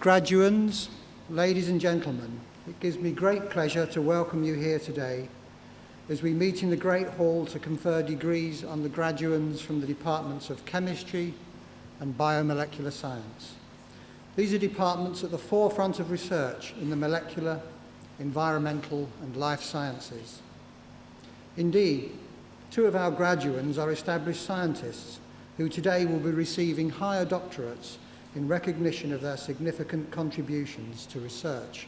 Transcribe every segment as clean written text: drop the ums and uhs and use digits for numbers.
Graduands, ladies and gentlemen, it gives me great pleasure to welcome you here today as we meet in the Great Hall to confer degrees on the graduands from the departments of Chemistry and Biomolecular Science. These are departments at the forefront of research in the molecular, environmental and life sciences. Indeed, two of our graduands are established scientists who today will be receiving higher doctorates in recognition of their significant contributions to research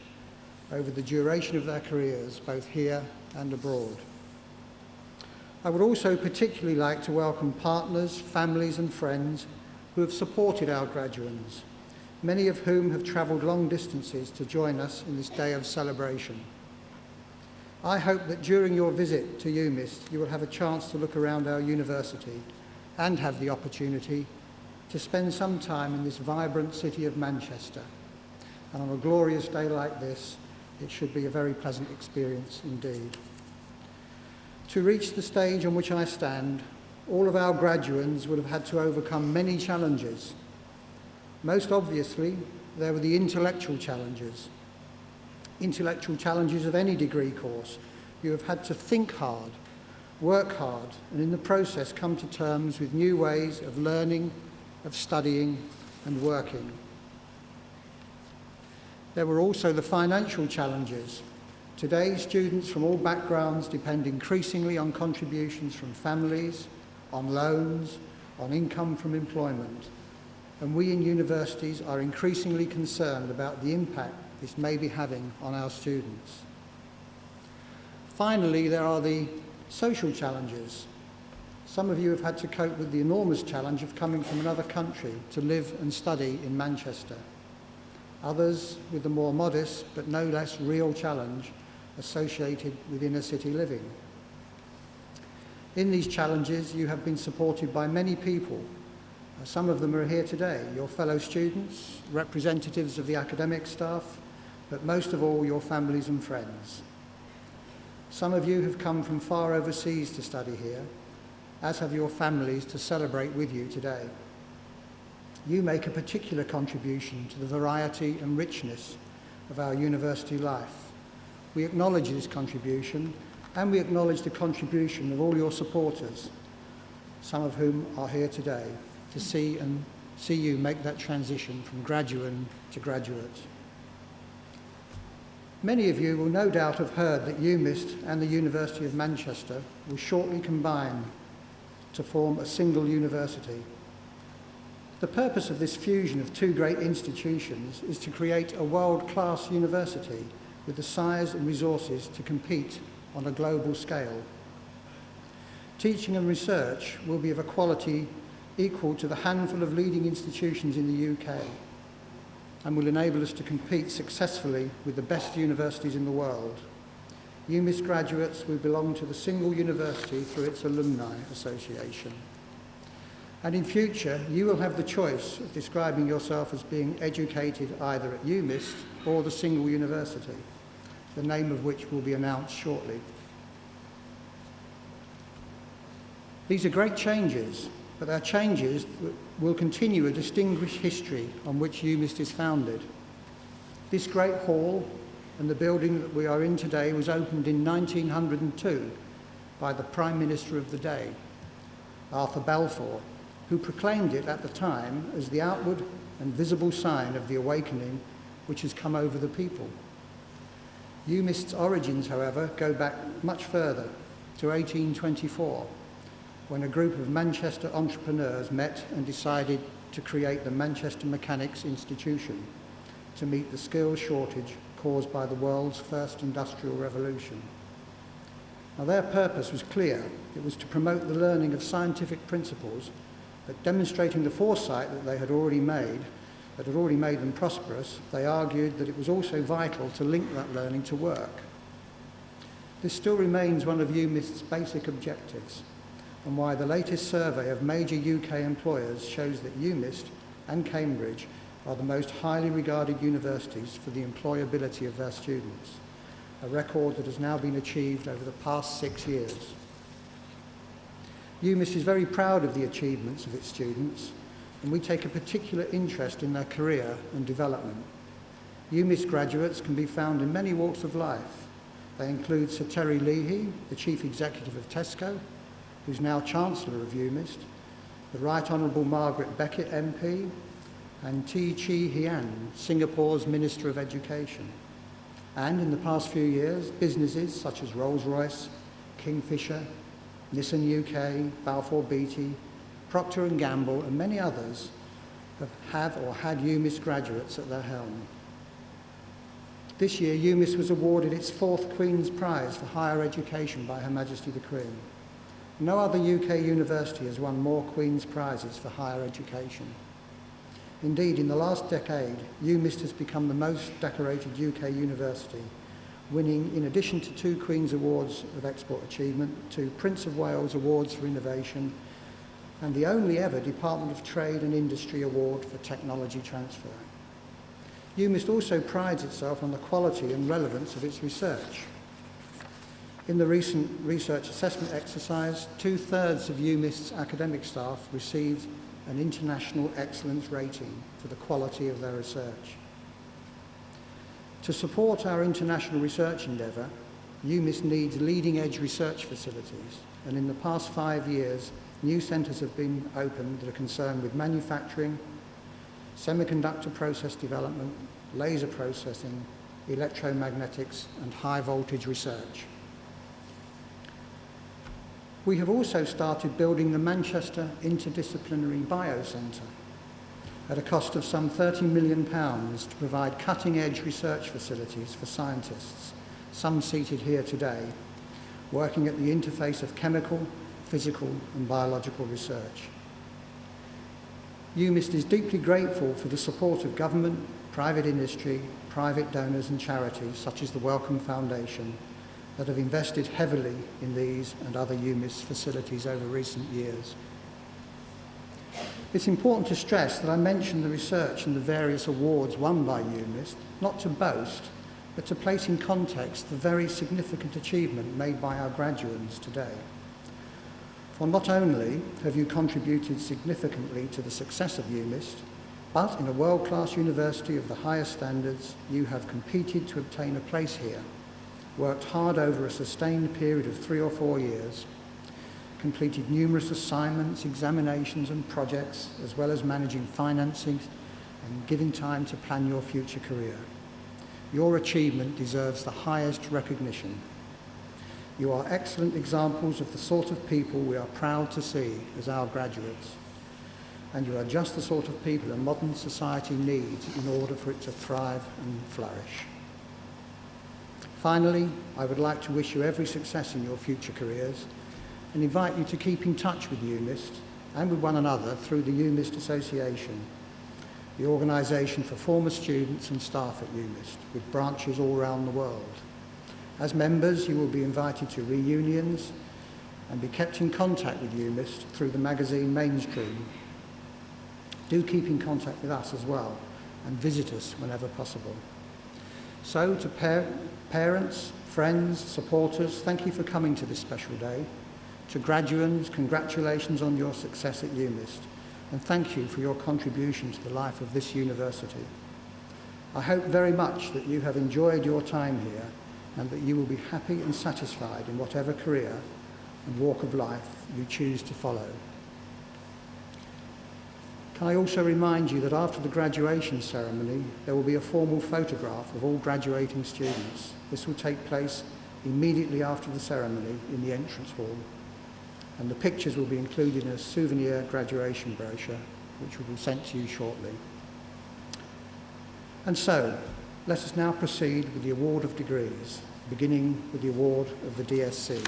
over the duration of their careers, both here and abroad. I would also particularly like to welcome partners, families and friends who have supported our graduands, many of whom have travelled long distances to join us in this day of celebration. I hope that during your visit to UMIST you will have a chance to look around our university and have the opportunity to spend some time in this vibrant city of Manchester. And on a glorious day like this, it should be a very pleasant experience indeed. To reach the stage on which I stand, all of our graduands would have had to overcome many challenges. Most obviously, there were the intellectual challenges. Intellectual challenges of any degree course. You have had to think hard, work hard, and in the process come to terms with new ways of learning, of studying and working. There were also the financial challenges. Today, students from all backgrounds depend increasingly on contributions from families, on loans, on income from employment. And we in universities are increasingly concerned about the impact this may be having on our students. Finally, there are the social challenges. Some of you have had to cope with the enormous challenge of coming from another country to live and study in Manchester. Others with the more modest but no less real challenge associated with inner city living. In these challenges, you have been supported by many people. Some of them are here today, your fellow students, representatives of the academic staff, but most of all, your families and friends. Some of you have come from far overseas to study here, as have your families to celebrate with you today. You make a particular contribution to the variety and richness of our university life. We acknowledge this contribution, and we acknowledge the contribution of all your supporters, some of whom are here today, to see you make that transition from graduate to graduate. Many of you will no doubt have heard that UMIST and the University of Manchester will shortly combine to form a single university. The purpose of this fusion of two great institutions is to create a world-class university with the size and resources to compete on a global scale. Teaching and research will be of a quality equal to the handful of leading institutions in the UK and will enable us to compete successfully with the best universities in the world. UMIST graduates will belong to the single university through its alumni association. And in future, you will have the choice of describing yourself as being educated either at UMIST or the single university, the name of which will be announced shortly. These are great changes, but they're changes that will continue a distinguished history on which UMIST is founded. This great hall and the building that we are in today was opened in 1902 by the Prime Minister of the day, Arthur Balfour, who proclaimed it at the time as the outward and visible sign of the awakening which has come over the people. UMIST's origins, however, go back much further, to 1824, when a group of Manchester entrepreneurs met and decided to create the Manchester Mechanics Institution to meet the skills shortage caused by the world's first industrial revolution. Now, their purpose was clear. It was to promote the learning of scientific principles, but demonstrating the foresight that they had already made, that had already made them prosperous, they argued that it was also vital to link that learning to work. This still remains one of UMIST's basic objectives, and why the latest survey of major UK employers shows that UMIST and Cambridge are the most highly regarded universities for the employability of their students, a record that has now been achieved over the past 6 years. UMIST is very proud of the achievements of its students, and we take a particular interest in their career and development. UMIST graduates can be found in many walks of life. They include Sir Terry Leahy, the Chief Executive of Tesco, who's now Chancellor of UMIST, the Right Honourable Margaret Beckett MP, and T. Chi Hian, Singapore's Minister of Education. And in the past few years, businesses such as Rolls-Royce, Kingfisher, Nissan UK, Balfour Beatty, Procter & Gamble, and many others have or had UMIST graduates at their helm. This year, UMIST was awarded its 4th Queen's Prize for Higher Education by Her Majesty the Queen. No other UK university has won more Queen's Prizes for higher education. Indeed, in the last decade, UMIST has become the most decorated UK university, winning, in addition to 2 Queen's Awards of Export Achievement, 2 Prince of Wales Awards for Innovation, and the only ever Department of Trade and Industry Award for Technology Transfer. UMIST also prides itself on the quality and relevance of its research. In the recent research assessment exercise, 2/3 of UMIST's academic staff received an international excellence rating for the quality of their research. To support our international research endeavour, UMIST needs leading-edge research facilities, and in the past 5 years, new centres have been opened that are concerned with manufacturing, semiconductor process development, laser processing, electromagnetics, and high-voltage research. We have also started building the Manchester Interdisciplinary Biocentre at a cost of some £30 million to provide cutting-edge research facilities for scientists, some seated here today, working at the interface of chemical, physical, and biological research. UMIST is deeply grateful for the support of government, private industry, private donors and charities such as the Wellcome Foundation that have invested heavily in these and other UMIST facilities over recent years. It's important to stress that I mention the research and the various awards won by UMIST, not to boast, but to place in context the very significant achievement made by our graduates today. For not only have you contributed significantly to the success of UMIST, but in a world-class university of the highest standards, you have competed to obtain a place here, worked hard over a sustained period of 3 or 4 years, completed numerous assignments, examinations and projects, as well as managing financing and giving time to plan your future career. Your achievement deserves the highest recognition. You are excellent examples of the sort of people we are proud to see as our graduates, and you are just the sort of people a modern society needs in order for it to thrive and flourish. Finally, I would like to wish you every success in your future careers and invite you to keep in touch with UMIST and with one another through the UMIST Association, the organisation for former students and staff at UMIST, with branches all around the world. As members, you will be invited to reunions and be kept in contact with UMIST through the magazine Mainstream. Do keep in contact with us as well and visit us whenever possible. So, to parents, friends, supporters, thank you for coming to this special day. To graduates, congratulations on your success at UMIST, and thank you for your contribution to the life of this university. I hope very much that you have enjoyed your time here and that you will be happy and satisfied in whatever career and walk of life you choose to follow. Can I also remind you that after the graduation ceremony, there will be a formal photograph of all graduating students. This will take place immediately after the ceremony in the entrance hall, and the pictures will be included in a souvenir graduation brochure, which will be sent to you shortly. And so, let us now proceed with the award of degrees, beginning with the award of the DSc.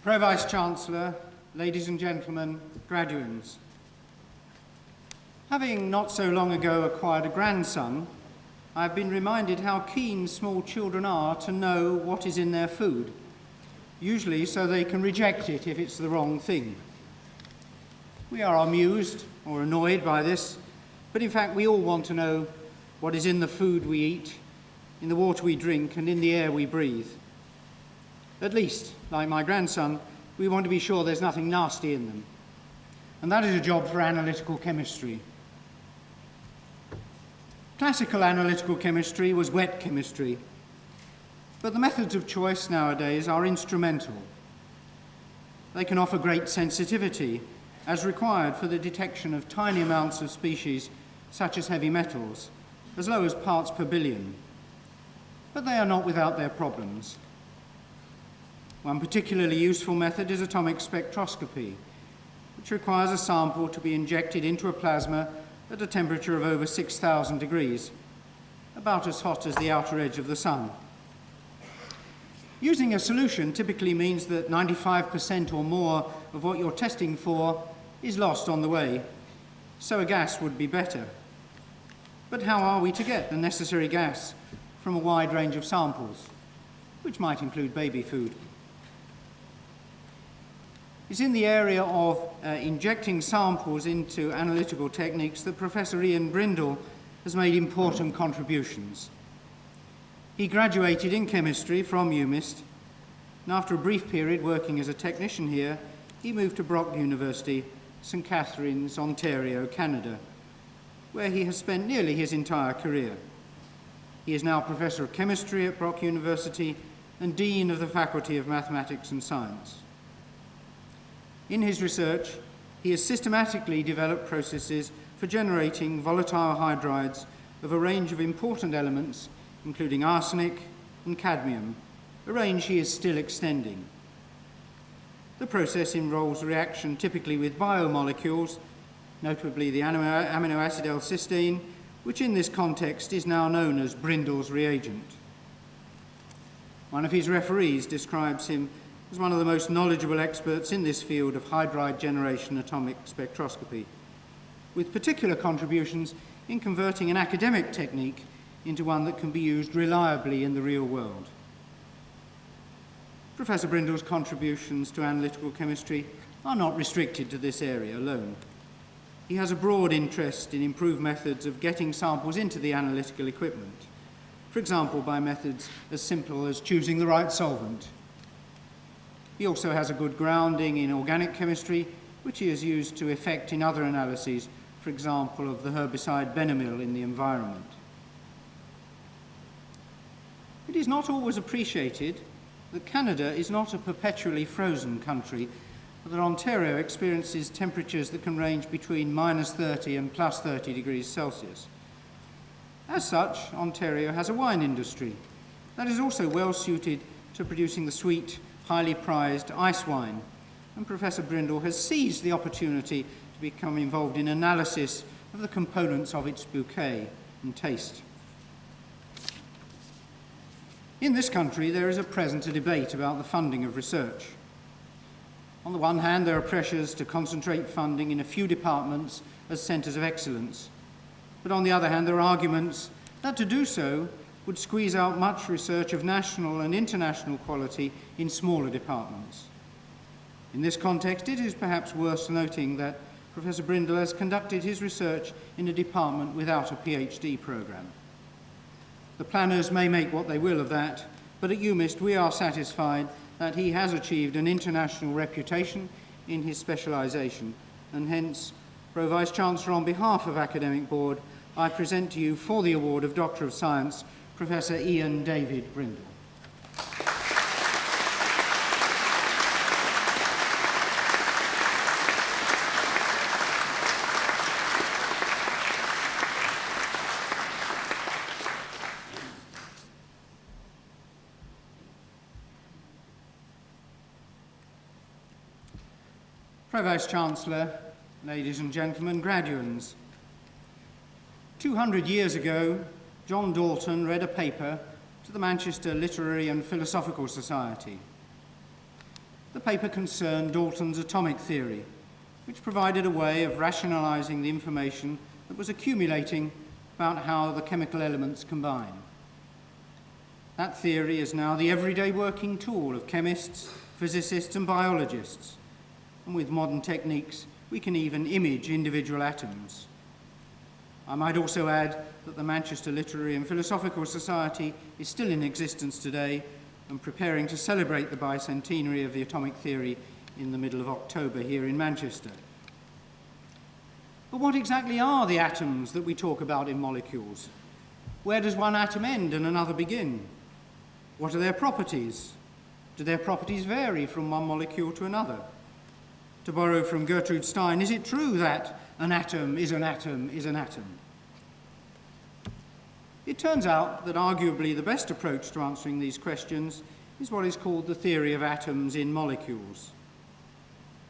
Pro-Vice-Chancellor, ladies and gentlemen, graduands. Having not so long ago acquired a grandson, I have been reminded how keen small children are to know what is in their food, usually so they can reject it if it's the wrong thing. We are amused or annoyed by this, but in fact we all want to know what is in the food we eat, in the water we drink, and in the air we breathe. At least, like my grandson, we want to be sure there's nothing nasty in them. And that is a job for analytical chemistry. Classical analytical chemistry was wet chemistry, but the methods of choice nowadays are instrumental. They can offer great sensitivity, as required for the detection of tiny amounts of species, such as heavy metals, as low as parts per billion. But they are not without their problems. One particularly useful method is atomic spectroscopy, which requires a sample to be injected into a plasma at a temperature of over 6,000 degrees, about as hot as the outer edge of the sun. Using a solution typically means that 95% or more of what you're testing for is lost on the way, so a gas would be better. But how are we to get the necessary gas from a wide range of samples, which might include baby food? It's in the area of injecting samples into analytical techniques that Professor Ian Brindle has made important contributions. He graduated in chemistry from UMIST, and after a brief period working as a technician here, he moved to Brock University, St. Catharines, Ontario, Canada, where he has spent nearly his entire career. He is now Professor of Chemistry at Brock University and Dean of the Faculty of Mathematics and Science. In his research, he has systematically developed processes for generating volatile hydrides of a range of important elements, including arsenic and cadmium, a range he is still extending. The process involves a reaction typically with biomolecules, notably the amino acid L-cysteine, which in this context is now known as Brindle's reagent. One of his referees describes him as one of the most knowledgeable experts in this field of hydride generation atomic spectroscopy, with particular contributions in converting an academic technique into one that can be used reliably in the real world. Professor Brindle's contributions to analytical chemistry are not restricted to this area alone. He has a broad interest in improved methods of getting samples into the analytical equipment, for example by methods as simple as choosing the right solvent. He also has a good grounding in organic chemistry, which he has used to effect in other analyses, for example of the herbicide Benamil in the environment. It is not always appreciated that Canada is not a perpetually frozen country, but that Ontario experiences temperatures that can range between -30 and +30 degrees Celsius. As such, Ontario has a wine industry that is also well suited to producing the sweet, highly prized ice wine, and Professor Brindle has seized the opportunity to become involved in analysis of the components of its bouquet and taste. In this country, there is at present a debate about the funding of research. On the one hand, there are pressures to concentrate funding in a few departments as centres of excellence, but on the other hand, there are arguments that to do so would squeeze out much research of national and international quality in smaller departments. In this context, it is perhaps worth noting that Professor Brindle has conducted his research in a department without a PhD programme. The planners may make what they will of that, but at UMIST we are satisfied that he has achieved an international reputation in his specialisation, and hence, Pro Vice-Chancellor, on behalf of Academic Board, I present to you for the award of Doctor of Science, Professor Ian David Brindle. Pro Vice-Chancellor, ladies and gentlemen, graduands, 200 years ago, John Dalton read a paper to the Manchester Literary and Philosophical Society. The paper concerned Dalton's atomic theory, which provided a way of rationalising the information that was accumulating about how the chemical elements combine. That theory is now the everyday working tool of chemists, physicists and biologists, and with modern techniques We can even image individual atoms. I might also add that the Manchester Literary and Philosophical Society is still in existence today and preparing to celebrate the bicentenary of the atomic theory in the middle of October here in Manchester. But what exactly are the atoms that we talk about in molecules? Where does one atom end and another begin? What are their properties? Do their properties vary from one molecule to another? To borrow from Gertrude Stein, is it true that an atom is an atom is an atom? It turns out that arguably the best approach to answering these questions is what is called the theory of atoms in molecules.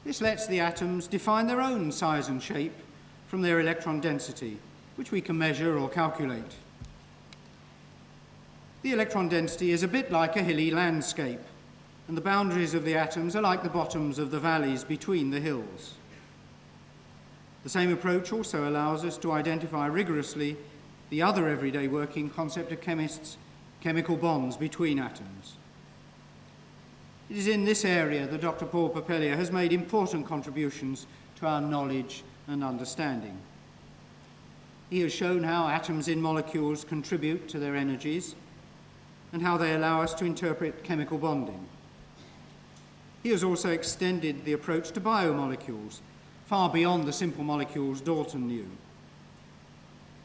This lets the atoms define their own size and shape from their electron density, which we can measure or calculate. The electron density is a bit like a hilly landscape, and the boundaries of the atoms are like the bottoms of the valleys between the hills. The same approach also allows us to identify rigorously the other everyday working concept of chemists, chemical bonds between atoms. It is in this area that Dr. Paul Papellier has made important contributions to our knowledge and understanding. He has shown how atoms in molecules contribute to their energies and how they allow us to interpret chemical bonding. He has also extended the approach to biomolecules, far beyond the simple molecules Dalton knew.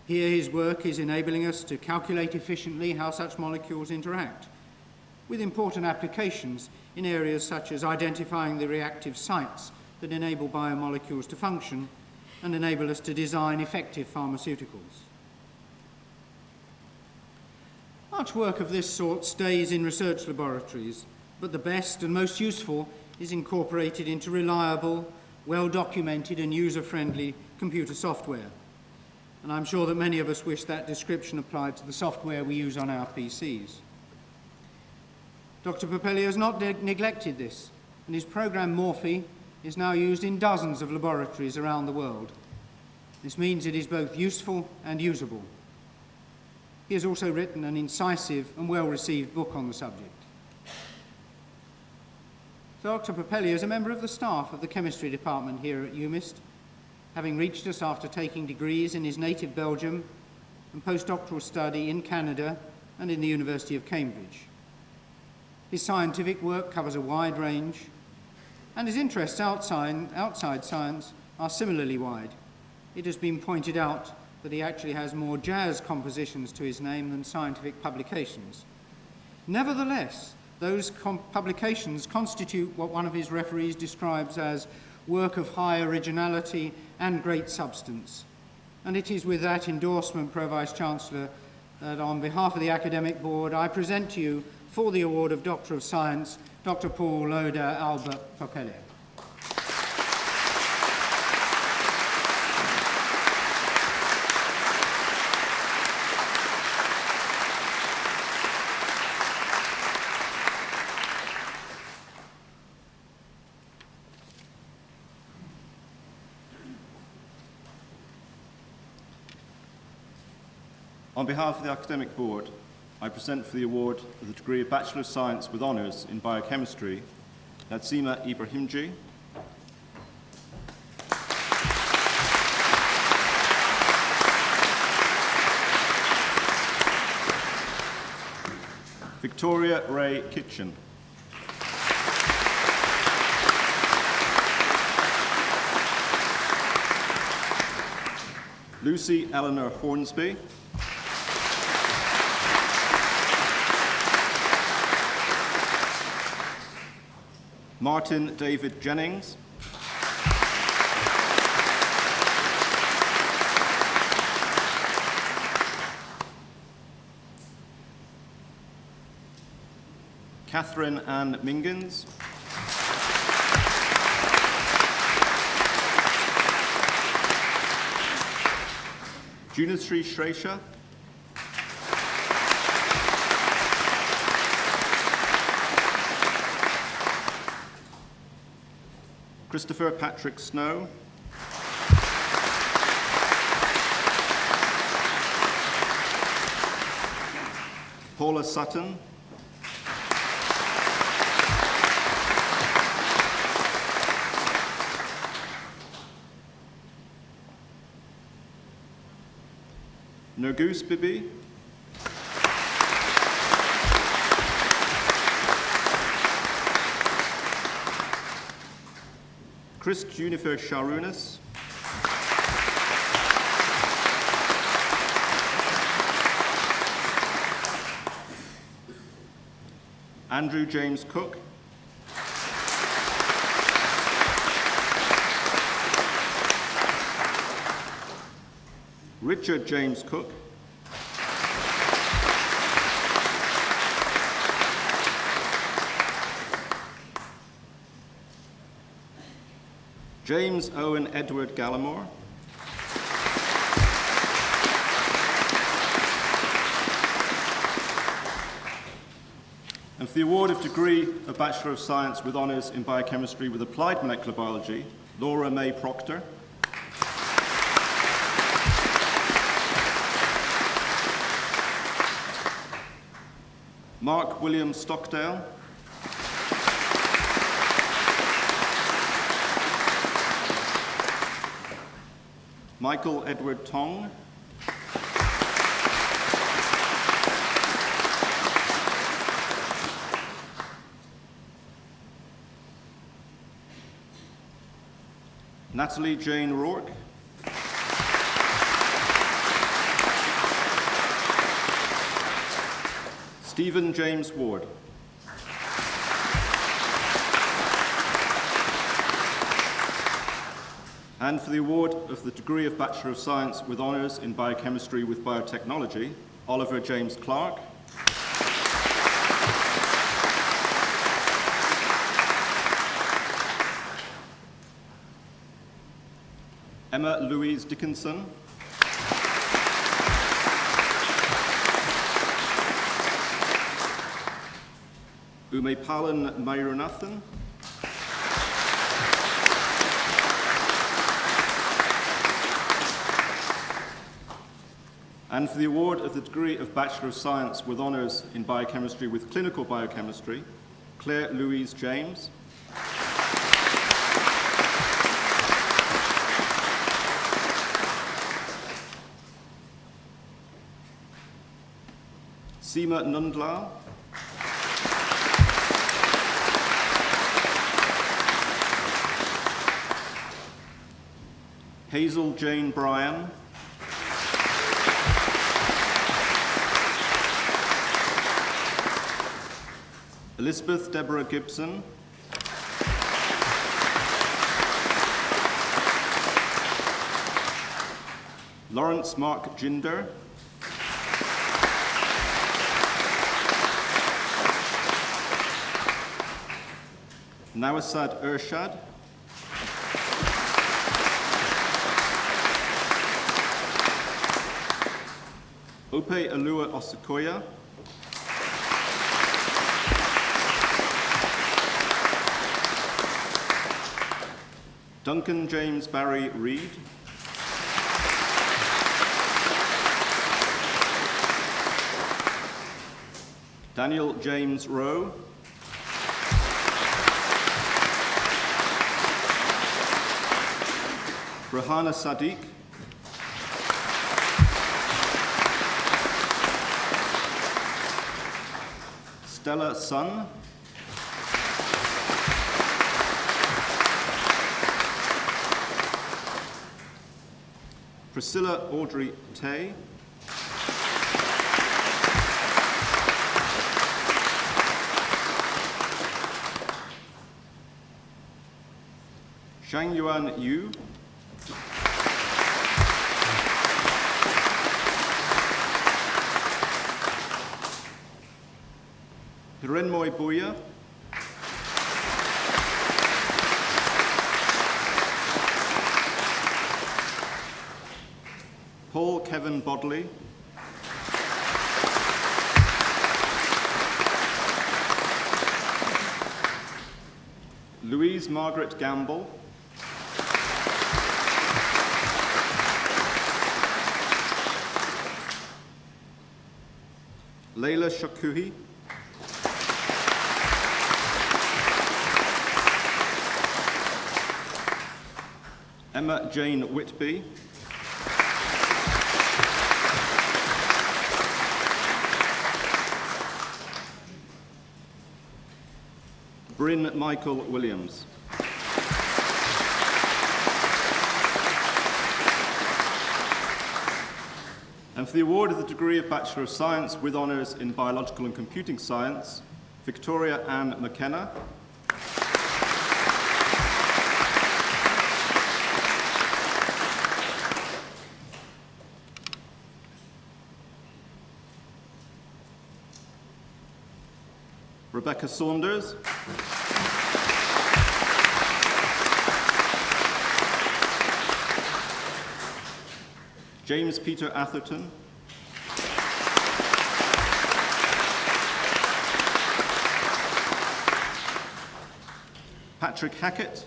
Here his work is enabling us to calculate efficiently how such molecules interact, with important applications in areas such as identifying the reactive sites that enable biomolecules to function and enable us to design effective pharmaceuticals. Much work of this sort stays in research laboratories, but the best and most useful is incorporated into reliable, well-documented and user-friendly computer software. And I'm sure that many of us wish that description applied to the software we use on our PCs. Dr. Papellier has not neglected this, and his program Morphe is now used in dozens of laboratories around the world. This means it is both useful and usable. He has also written an incisive and well-received book on the subject. Dr. Papellier is a member of the staff of the chemistry department here at UMIST, having reached us after taking degrees in his native Belgium and postdoctoral study in Canada and in the University of Cambridge. His scientific work covers a wide range, and his interests outside science are similarly wide. It has been pointed out that he actually has more jazz compositions to his name than scientific publications. Nevertheless, those publications constitute what one of his referees describes as work of high originality and great substance. And it is with that endorsement, Pro-Vice-Chancellor, that on behalf of the Academic Board, I present to you for the award of Doctor of Science, Dr. Paul Loder Albert Papellier. On behalf of the Academic Board, I present for the award of the degree of Bachelor of Science with Honours in Biochemistry, Nadsima Ibrahimji, Victoria Ray Kitchen, Lucy Eleanor Hornsby, Martin David Jennings, Catherine Ann Mingans, Junashree Shresha, Christopher Patrick Snow, Paula Sutton, Nergus Bibi, Chris Junifer Sharunas, Andrew James Cook, Richard James Cook, James Owen Edward Gallimore, and for the award of degree of Bachelor of Science with Honours in Biochemistry with Applied Molecular Biology, Laura May Proctor, Mark William Stockdale, Michael Edward Tong, Natalie Jane Rourke, Stephen James Ward, and for the award of the degree of Bachelor of Science with Honours in Biochemistry with Biotechnology, Oliver James Clark, Emma Louise Dickinson, Umepalan Mairunathan, and for the award of the degree of Bachelor of Science with Honours in Biochemistry with Clinical Biochemistry, Claire Louise James, Seema Nundlal, Hazel Jane Bryan, Elizabeth Deborah Gibson, Lawrence Mark Jinder, Nawasad Ershad, Ope Alua Osikoya, Duncan James Barry Reed, Daniel James Rowe, Rahana Sadiq, Stella Sun, Priscilla Audrey Tay, Shang Yuan Yu, Hirenmoy Buya, Paul Kevin Bodley, Louise Margaret Gamble, Leila Shakuhi, Emma Jane Whitby, Bryn Michael Williams. And for the award of the degree of Bachelor of Science with honours in Biological and Computing Science, Victoria Ann McKenna. Rebecca Saunders. James Peter Atherton. Patrick Hackett.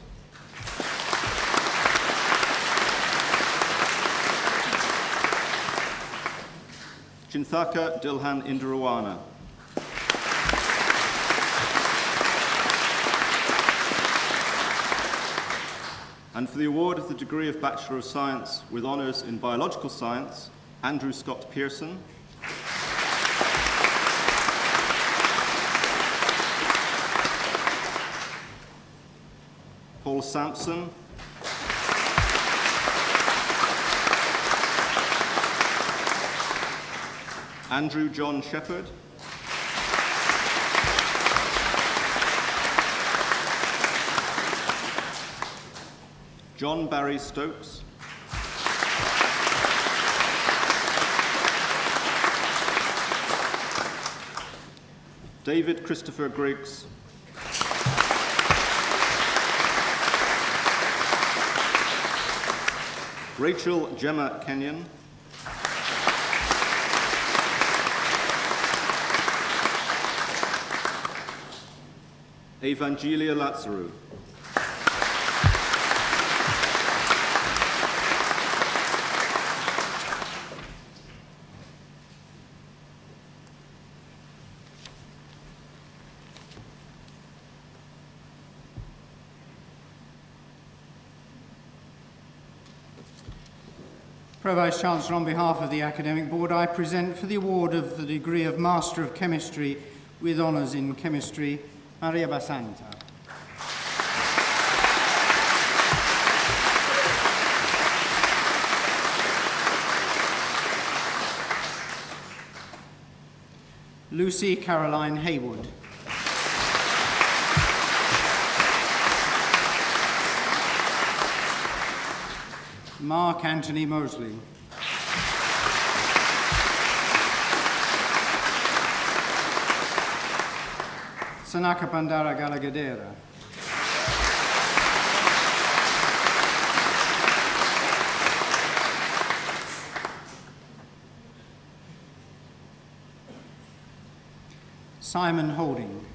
Chinthaka Dilhan Indirawana. And for the award of the degree of Bachelor of Science with honours in Biological Science, Andrew Scott Pearson. Paul Sampson. Andrew John Shepherd. John Barry Stokes. David Christopher Griggs. Rachel Gemma Kenyon. Evangelia Lazarou. Pro-Vice-Chancellor, on behalf of the Academic Board, I present for the award of the degree of Master of Chemistry with honours in Chemistry, Maria Basanta. Lucy Caroline Haywood. Mark Anthony Mosley. Sanaka Pandara Galagadera. Simon Holding.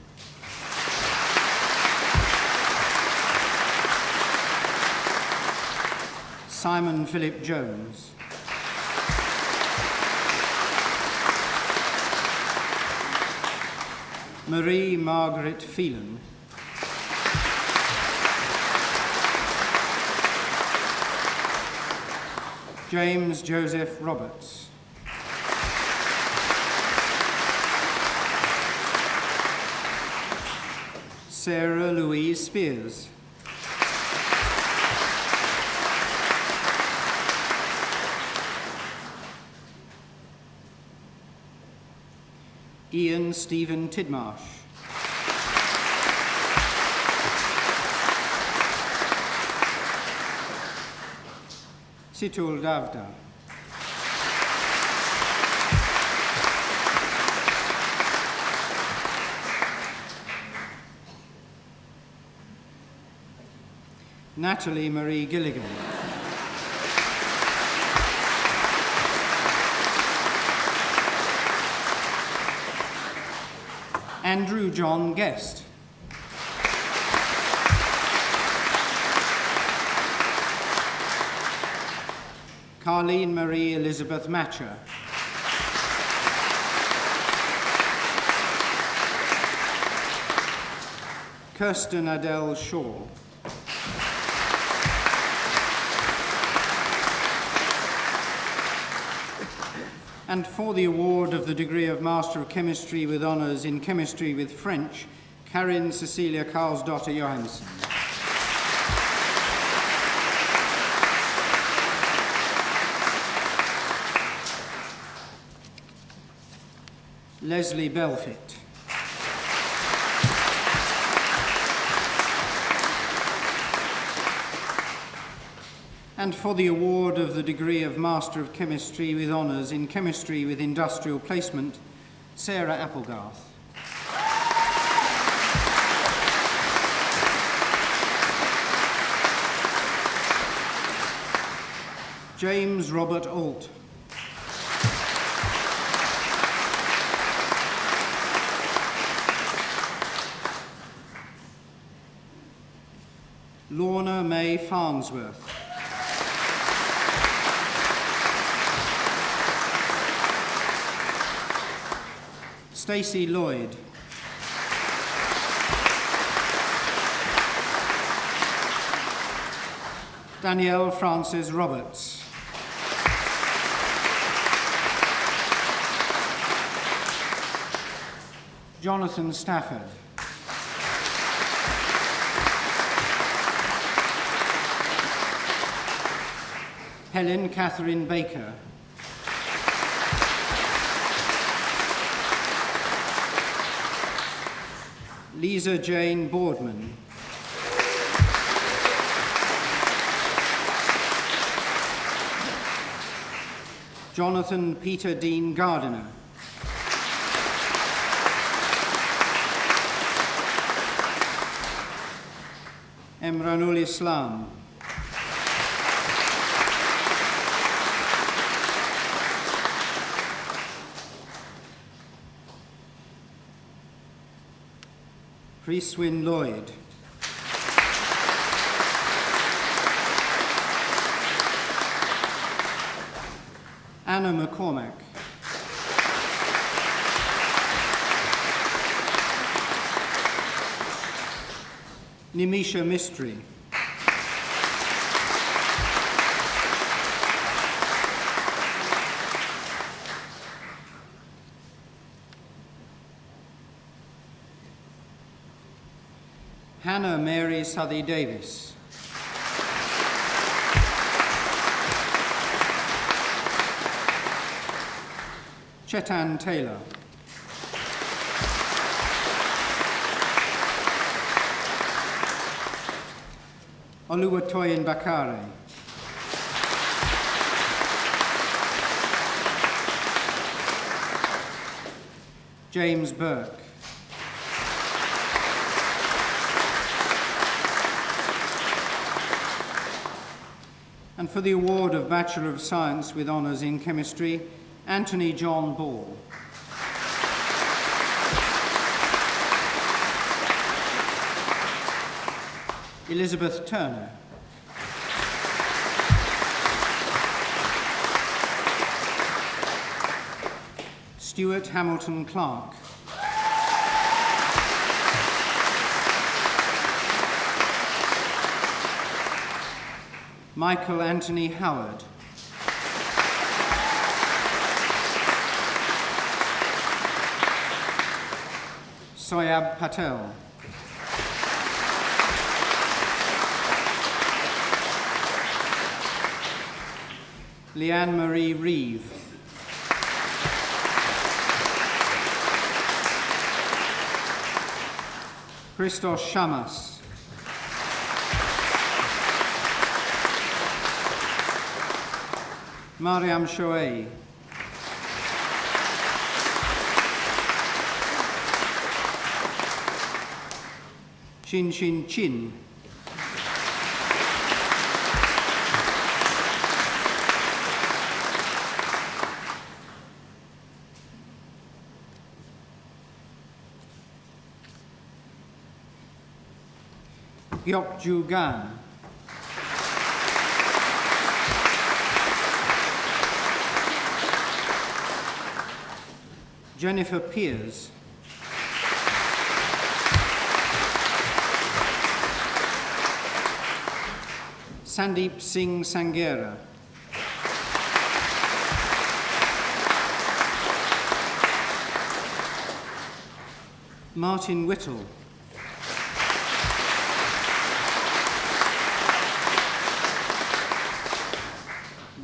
Simon Philip Jones. Marie Margaret Phelan. James Joseph Roberts. Sarah Louise Spears. Ian Stephen Tidmarsh. Situl Davda. Natalie Marie Gilligan. Andrew John Guest. Carleen Marie Elizabeth Matcher. Kirsten Adele Shaw. And for the award of the degree of Master of Chemistry with honours in Chemistry with French, Karin Cecilia Karlsdotter Johansen. Leslie Belfit. And for the award of the degree of Master of Chemistry with Honours in Chemistry with Industrial Placement, Sarah Applegarth. James Robert Alt. Lorna May Farnsworth. Stacey Lloyd. Danielle Frances Roberts. Jonathan Stafford. Helen Catherine Baker. Lisa Jane Boardman. Jonathan Peter Dean Gardiner. Emranul Islam. Priestwin Lloyd. Anna McCormack. Nimisha Mistry. Hannah Mary Southey Davis. Chetan Taylor. Oluwatoyin Bakare. James Burke. And for the award of Bachelor of Science with Honours in Chemistry, Anthony John Ball. Elizabeth Turner. Stuart Hamilton Clark. Michael Anthony Howard. Soyab Patel. Leanne Marie Reeve. Christos Shamas. Mariam Shoei. Chin Chin Chin. Gyok Ju Gan. Jennifer Peers. Sandeep Singh Sangera. Martin Whittle.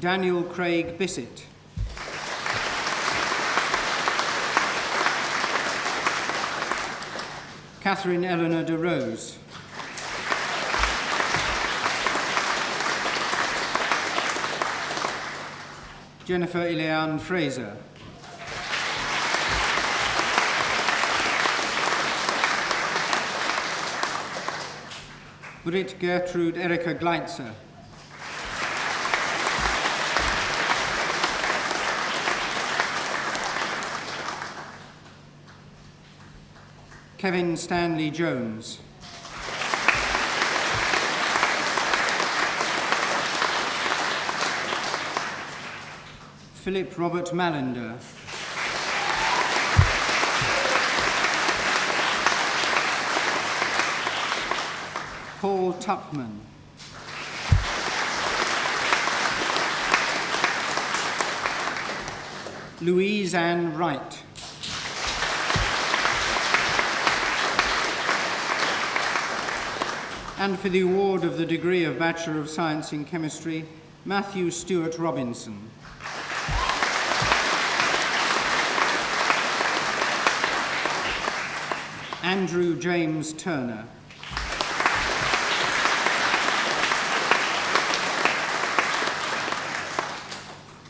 Daniel Craig Bissett. Catherine Eleanor de Rose. Jennifer Ileane Fraser. Britt Gertrude Erika Gleitzer. Kevin Stanley Jones. Philip Robert Mallender. Paul Tupman. Louise Ann Wright. And for the award of the degree of Bachelor of Science in Chemistry, Matthew Stewart Robinson. Andrew James Turner.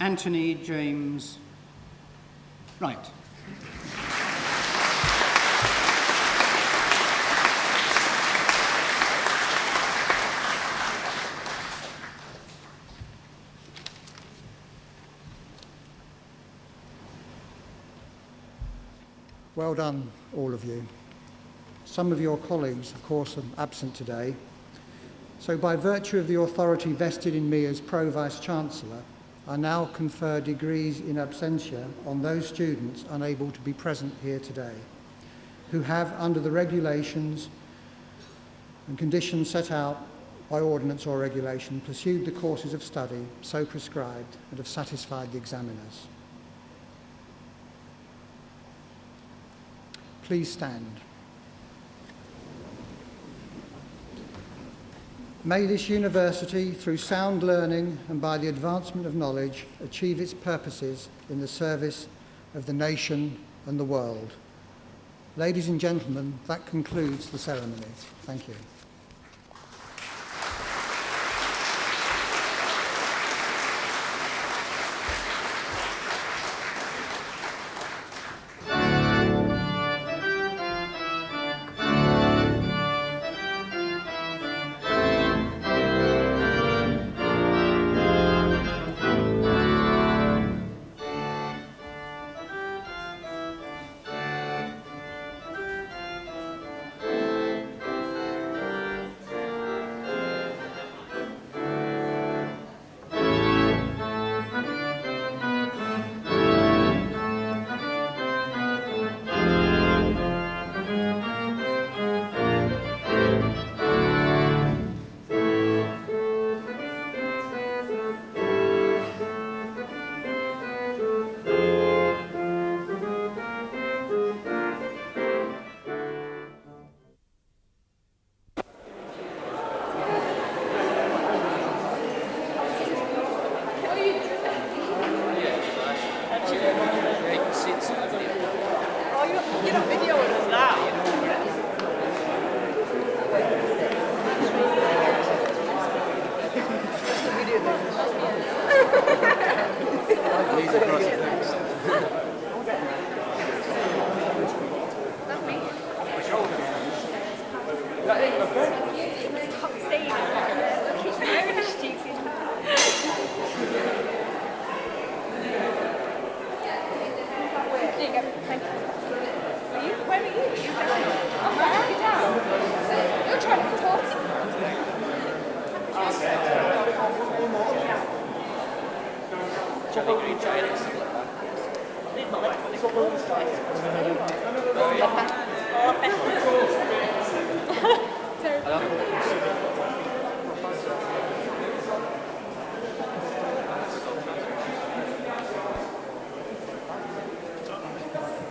Anthony James Wright. Well done, all of you. Some of your colleagues, of course, are absent today. So by virtue of the authority vested in me as Pro Vice-Chancellor, I now confer degrees in absentia on those students unable to be present here today, who have, under the regulations and conditions set out by ordinance or regulation, pursued the courses of study so prescribed and have satisfied the examiners. Please stand. May this university, through sound learning and by the advancement of knowledge, achieve its purposes in the service of the nation and the world. Ladies and gentlemen, that concludes the ceremony. Thank you.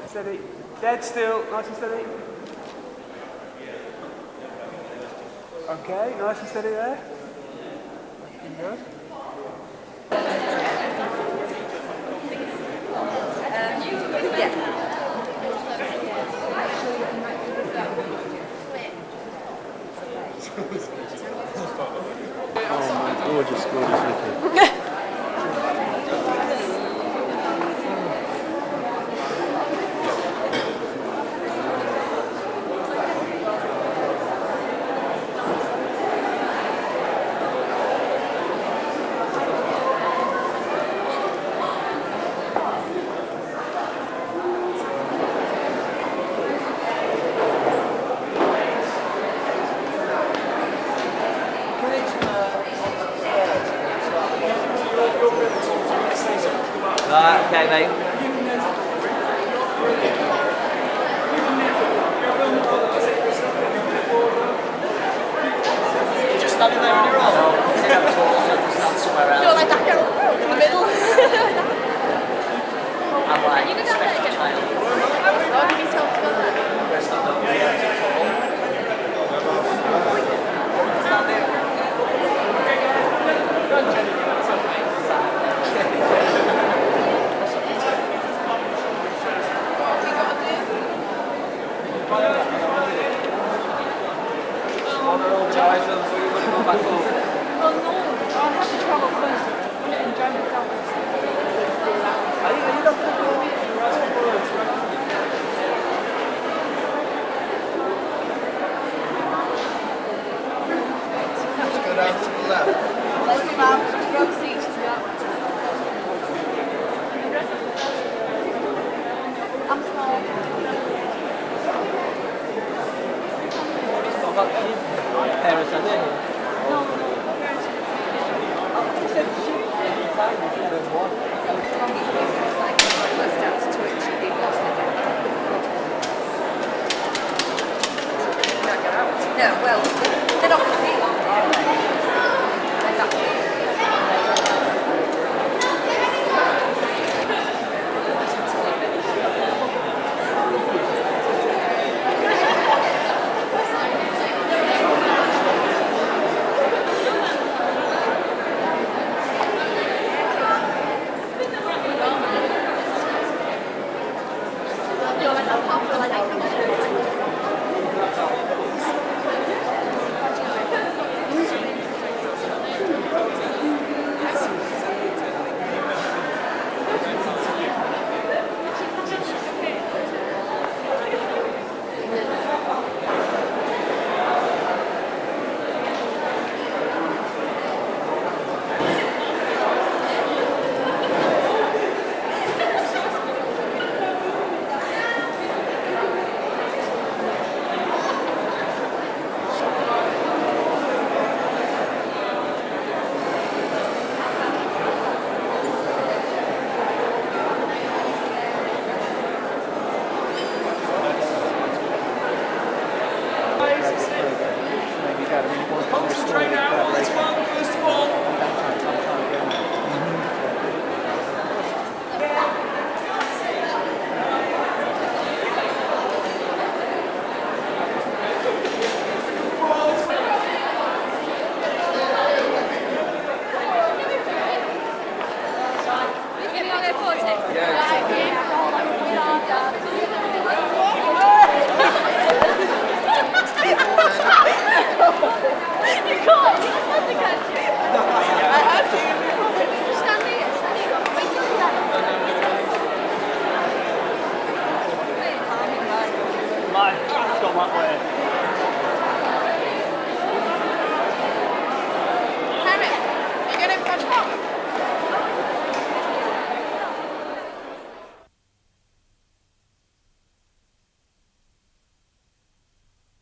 Steady. Dead still. Nice and steady. Okay, nice and steady there. Looking good. Gorgeous, gorgeous looking. Right, okay, mate. You're just standing there on your own? No, stand somewhere else. You're like that girl in the middle. I'm like, you special child. Oh, you need to help together. Oh no, I have to travel first and enjoy myself. Let's go down to the left. Let's move out. Row seats as well. I'm small. Parents are there. No, no. No, well, they're not going to be long, are they? They're not. You're like that popular, like that. Concentrate now, let's one, first of all. Harry, you going to catch up?